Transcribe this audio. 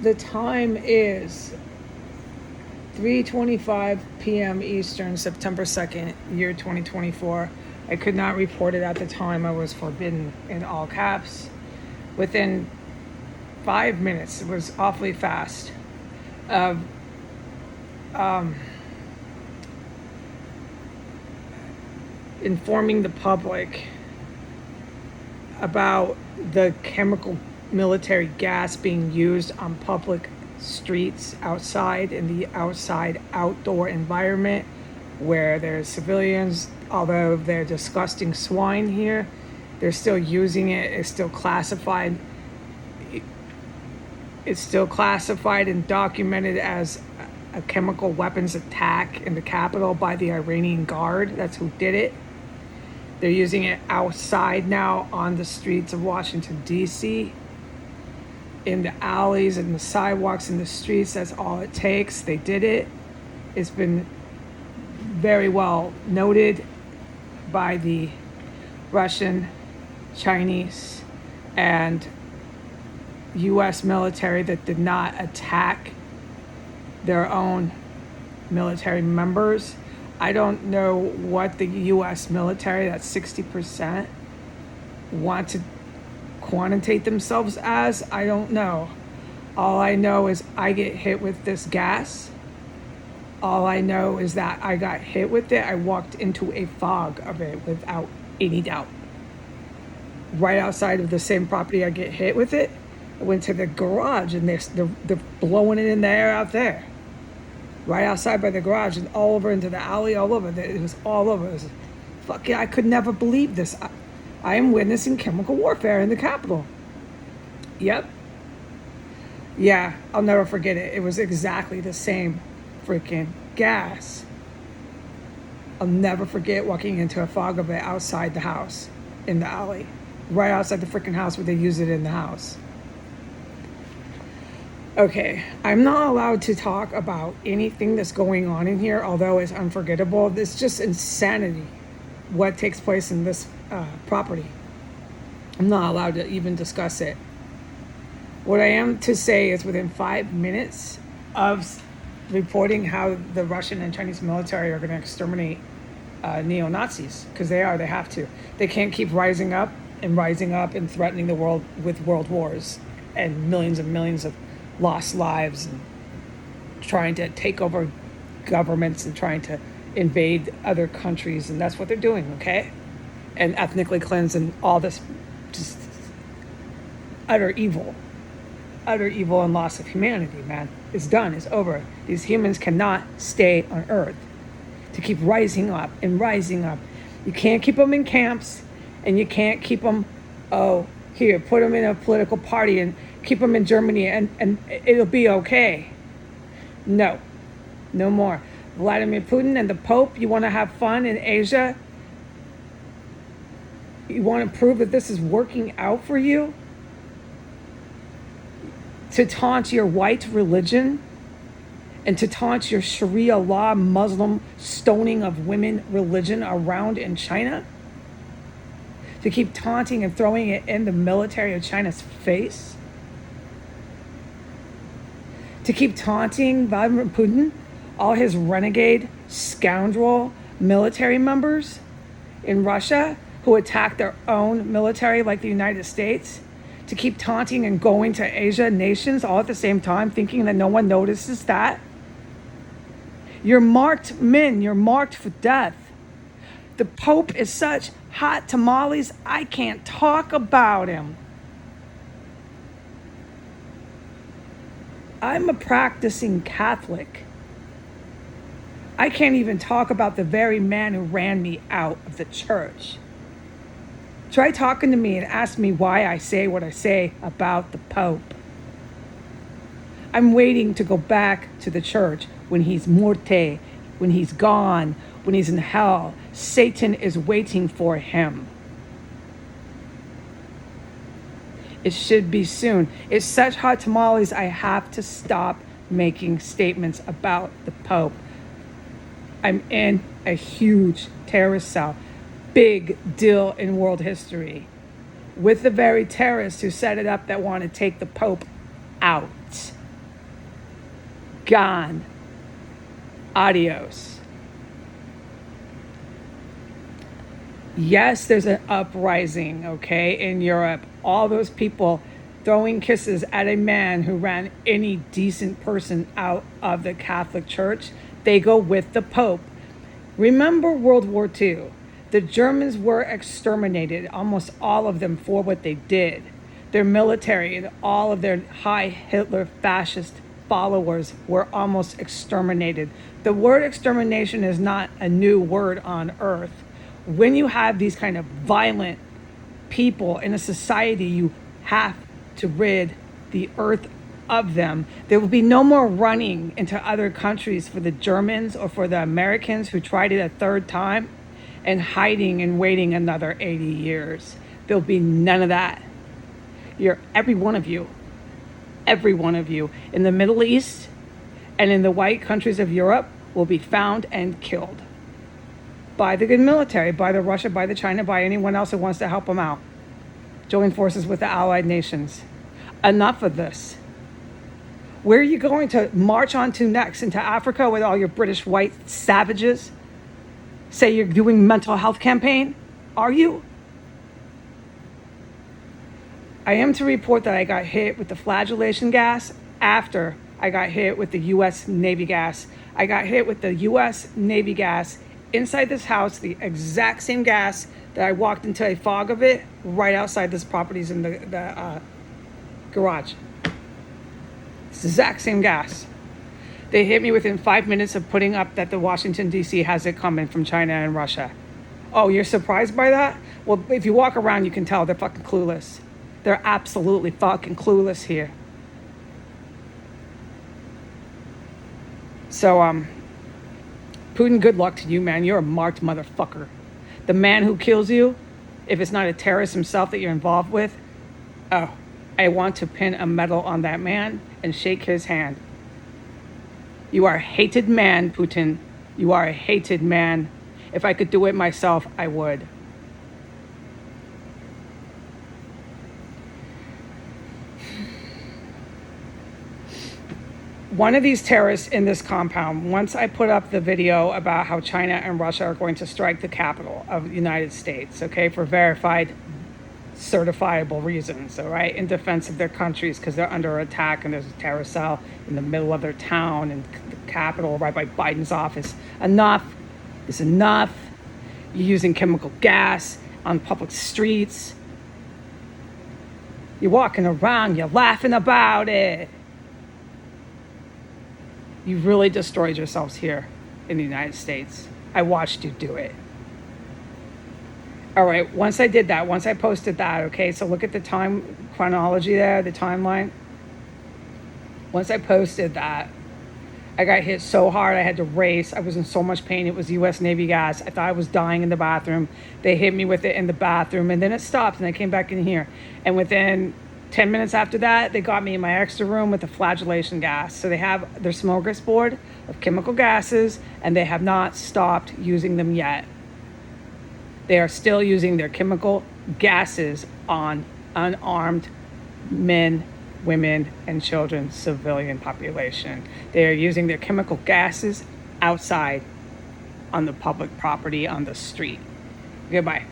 The time is 3:25 p.m. Eastern, September 2nd, year 2024. I could not report it at the time. I was forbidden in all caps. Within 5 minutes, it was awfully fast, of informing the public about the chemical military gas being used on public streets outside, in the outside outdoor environment where there's civilians. Although they're disgusting swine here, they're still using it. It's still classified and documented as a chemical weapons attack in the Capitol by the Iranian Guard. That's who did it. They're using it outside now on the streets of Washington, D.C., in the alleys and the sidewalks and the streets. That's all it takes. They did it. It's been very well noted by the Russian, Chinese, and U.S. military that did not attack their own military members. I don't know what the U.S. military, that's 60%, want to quantitate themselves as. I don't know. All I know is I get hit with this gas. All I know is that I got hit with it. I walked into a fog of it without any doubt. Right outside of the same property I get hit with it, I went to the garage and they're blowing it in the air out there. Right outside by the garage and all over into the alley, all over. It was all over. It was, fuck yeah, I could never believe this. I am witnessing chemical warfare in the Capitol. Yep. Yeah, I'll never forget it. It was exactly the same freaking gas. I'll never forget walking into a fog of it outside the house, in the alley. Right outside the freaking house where they use it in the house. Okay, I'm not allowed to talk about anything that's going on in here, although it's unforgettable. It's just insanity what takes place in this property. I'm not allowed to even discuss it. What I am to say is within 5 minutes of reporting how the Russian and Chinese military are going to exterminate neo-Nazis, because they have to. They can't keep rising up and threatening the world with world wars and millions of lost lives and trying to take over governments and trying to invade other countries, and that's what they're doing, okay? And ethnically cleanse and all this just utter evil and loss of humanity, man. It's done. It's over. These humans cannot stay on Earth to keep rising up and rising up. You can't keep them in camps, and you can't keep them, put them in a political party and keep them in Germany and it'll be okay. No more. Vladimir Putin and the Pope, you want to have fun in Asia? You want to prove that this is working out for you? To taunt your white religion and to taunt your Sharia law Muslim stoning of women religion around in China? To keep taunting and throwing it in the military of China's face? To keep taunting Vladimir Putin, all his renegade, scoundrel military members in Russia who attack their own military like the United States? To keep taunting and going to Asia nations all at the same time, thinking that no one notices that? You're marked men. You're marked for death. The Pope is such hot tamales, I can't talk about him. I'm a practicing Catholic. I can't even talk about the very man who ran me out of the church. Try talking to me and ask me why I say what I say about the Pope. I'm waiting to go back to the church when he's morte, when he's gone, when he's in hell. Satan is waiting for him. It should be soon. It's such hot tamales, I have to stop making statements about the Pope. I'm in a huge terrorist cell. Big deal in world history. With the very terrorists who set it up that want to take the Pope out. gone. Adios. Yes, there's an uprising, okay, in Europe. All those people throwing kisses at a man who ran any decent person out of the Catholic Church, they go with the Pope. Remember World War II. The Germans were exterminated, almost all of them, for what they did. Their military and all of their high Hitler fascist followers were almost exterminated. The word extermination is not a new word on earth. When you have these kind of violent people in a society, you have to rid the earth of them. There will be no more running into other countries for the Germans or for the Americans who tried it a third time and hiding and waiting another 80 years. There'll be none of that. Every one of you in the Middle East and in the white countries of Europe will be found and killed by the good military, by the Russia, by the China, by anyone else who wants to help them out. Join forces with the allied nations. Enough of this. Where are you going to march on to next? Into Africa with all your British white savages? Say you're doing mental health campaign? Are you? I am to report that I got hit with the flagellation gas after I got hit with the U.S. Navy gas. I got hit with the U.S. Navy gas inside this house, the exact same gas that I walked into a fog of it right outside this property's in the garage. It's the exact same gas. They hit me within 5 minutes of putting up that the Washington, D.C. has it coming from China and Russia. Oh, you're surprised by that? Well, if you walk around, you can tell they're fucking clueless. They're absolutely fucking clueless here. So, Putin, good luck to you, man. You're a marked motherfucker. The man who kills you, if it's not a terrorist himself that you're involved with, oh, I want to pin a medal on that man and shake his hand. You are a hated man, Putin. You are a hated man. If I could do it myself, I would. One of these terrorists in this compound, once I put up the video about how China and Russia are going to strike the capital of the United States, okay, for verified, certifiable reasons, all right, in defense of their countries because they're under attack and there's a terrorist cell in the middle of their town and the capital right by Biden's office. Enough is enough. You're using chemical gas on public streets. You're walking around, you're laughing about it. You really destroyed yourselves here in the United States. I watched you do it. All right, once I did that, once I posted that, okay, so look at the time chronology there, the timeline. Once I posted that, I got hit so hard I had to race. I was in so much pain. It was U.S. Navy gas. I thought I was dying in the bathroom. They hit me with it in the bathroom, and then it stopped, and I came back in here. And within 10 minutes after that, they got me in my extra room with the flagellation gas. So they have their smorgasbord of chemical gases, and they have not stopped using them yet. They are still using their chemical gases on unarmed men, women, and children, civilian population. They are using their chemical gases outside on the public property on the street. Goodbye.